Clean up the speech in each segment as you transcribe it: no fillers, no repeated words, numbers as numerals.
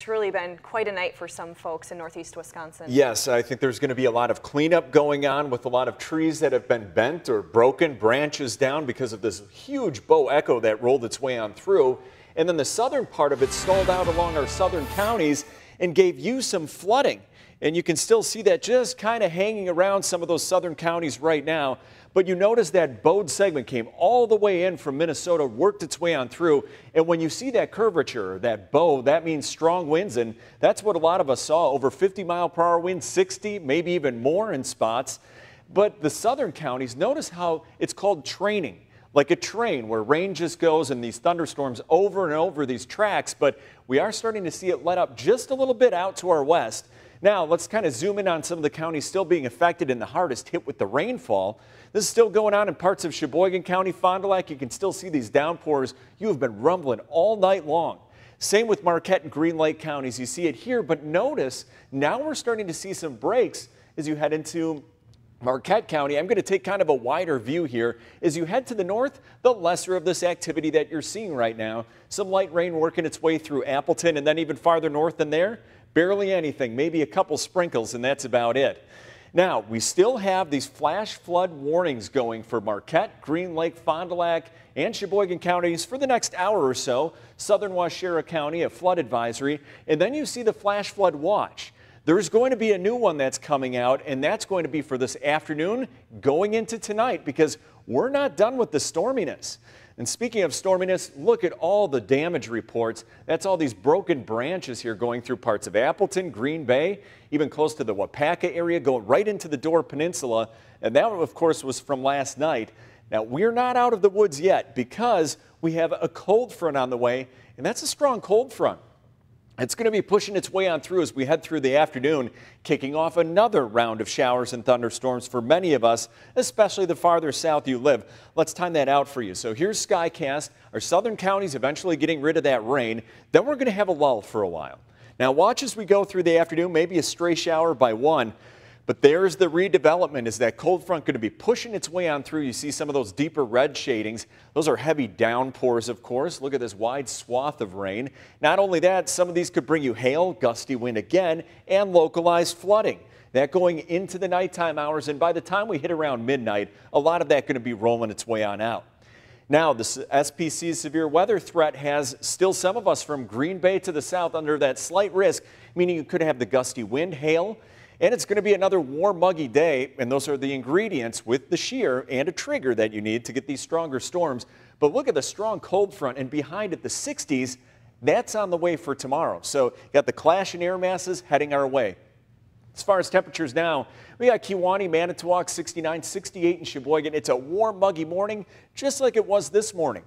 It's really been quite a night for some folks in northeast Wisconsin. Yes, I think there's going to be a lot of cleanup going on with a lot of trees that have been bent or broken, branches down because of this huge bow echo that rolled its way on through. And then the southern part of it stalled out along our southern counties and gave you some flooding. And you can still see that just kind of hanging around some of those southern counties right now. But you notice that bowed segment came all the way in from Minnesota, worked its way on through. And when you see that curvature, that bow, that means strong winds. And that's what a lot of us saw, over 50-mile-per-hour winds, 60, maybe even more in spots. But the southern counties, notice how it's called training, like a train where rain just goes and these thunderstorms over and over these tracks. But we are starting to see it let up just a little bit out to our west. Now, let's kind of zoom in on some of the counties still being affected and the hardest hit with the rainfall. This is still going on in parts of Sheboygan County, Fond du Lac. You can still see these downpours. You have been rumbling all night long. Same with Marquette and Green Lake counties. You see it here, but notice now we're starting to see some breaks as you head into Marquette County. I'm going to take kind of a wider view here. As you head to the north, the lesser of this activity that you're seeing right now. Some light rain working its way through Appleton, and then even farther north than there, barely anything, maybe a couple sprinkles, and that's about it. Now, we still have these flash flood warnings going for Marquette, Green Lake, Fond du Lac, and Sheboygan counties for the next hour or so. Southern Waushara County, a flood advisory, and then you see the flash flood watch. There's going to be a new one that's coming out, and that's going to be for this afternoon going into tonight, because we're not done with the storminess. And speaking of storminess, look at all the damage reports. That's all these broken branches here going through parts of Appleton, Green Bay, even close to the Wapaka area, going right into the Door Peninsula. And that, of course, was from last night. Now, we're not out of the woods yet because we have a cold front on the way, and that's a strong cold front. It's going to be pushing its way on through as we head through the afternoon, kicking off another round of showers and thunderstorms for many of us, especially the farther south you live. Let's time that out for you. So here's Skycast. Our southern counties eventually getting rid of that rain. Then we're going to have a lull for a while. Now watch as we go through the afternoon, maybe a stray shower by 1. But there's the redevelopment. Is that cold front going to be pushing its way on through? You see some of those deeper red shadings. Those are heavy downpours, of course. Look at this wide swath of rain. Not only that, some of these could bring you hail, gusty wind again, and localized flooding. That going into the nighttime hours, and by the time we hit around midnight, a lot of that going to be rolling its way on out. Now, the SPC's severe weather threat has still some of us from Green Bay to the south under that slight risk, meaning you could have the gusty wind, hail, and it's going to be another warm, muggy day, and those are the ingredients with the shear and a trigger that you need to get these stronger storms. But look at the strong cold front, and behind it, the 60s, that's on the way for tomorrow. So you got the clash in air masses heading our way. As far as temperatures now, we got Kewaunee, Manitowoc, 69, 68 in Sheboygan. It's a warm, muggy morning, just like it was this morning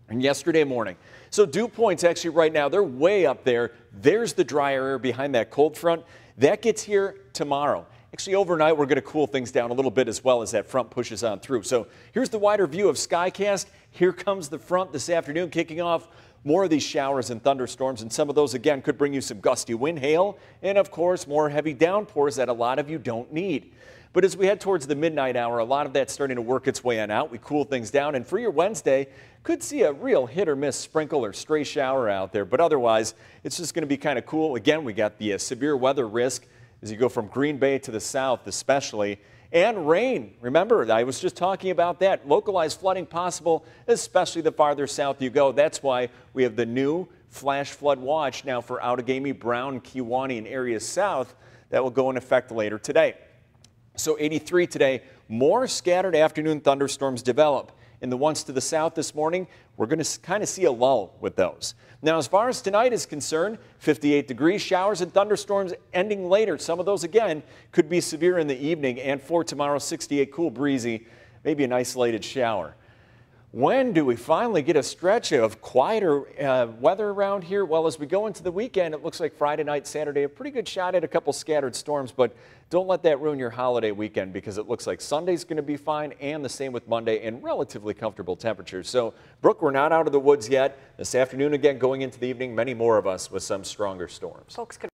and yesterday morning. So dew points actually right now, they're way up there. There's the drier air behind that cold front. That gets here tomorrow. Actually, overnight, we're going to cool things down a little bit as well as that front pushes on through. So here's the wider view of Skycast. Here comes the front this afternoon, kicking off more of these showers and thunderstorms, and some of those, again, could bring you some gusty wind, hail, and, of course, more heavy downpours that a lot of you don't need. But as we head towards the midnight hour, a lot of that's starting to work its way on out. We cool things down, and for your Wednesday, could see a real hit-or-miss sprinkle or stray shower out there. But otherwise, it's just going to be kind of cool. Again, we got the severe weather risk as you go from Green Bay to the south especially. And rain. Remember, I was just talking about that. Localized flooding possible, especially the farther south you go. That's why we have the new flash flood watch now for Outagamie, Brown, Kewaunee, and areas south that will go in effect later today. So 83 today, more scattered afternoon thunderstorms develop. And the ones to the south this morning, we're going to kind of see a lull with those. Now, as far as tonight is concerned, 58 degrees, showers and thunderstorms ending later. Some of those, again, could be severe in the evening. And for tomorrow, 68, cool, breezy, maybe an isolated shower. When do we finally get a stretch of quieter weather around here? Well, as we go into the weekend, it looks like Friday night, Saturday, a pretty good shot at a couple scattered storms, but don't let that ruin your holiday weekend because it looks like Sunday's going to be fine and the same with Monday and relatively comfortable temperatures. So, Brooke, we're not out of the woods yet. This afternoon, again, going into the evening, many more of us with some stronger storms. Folks could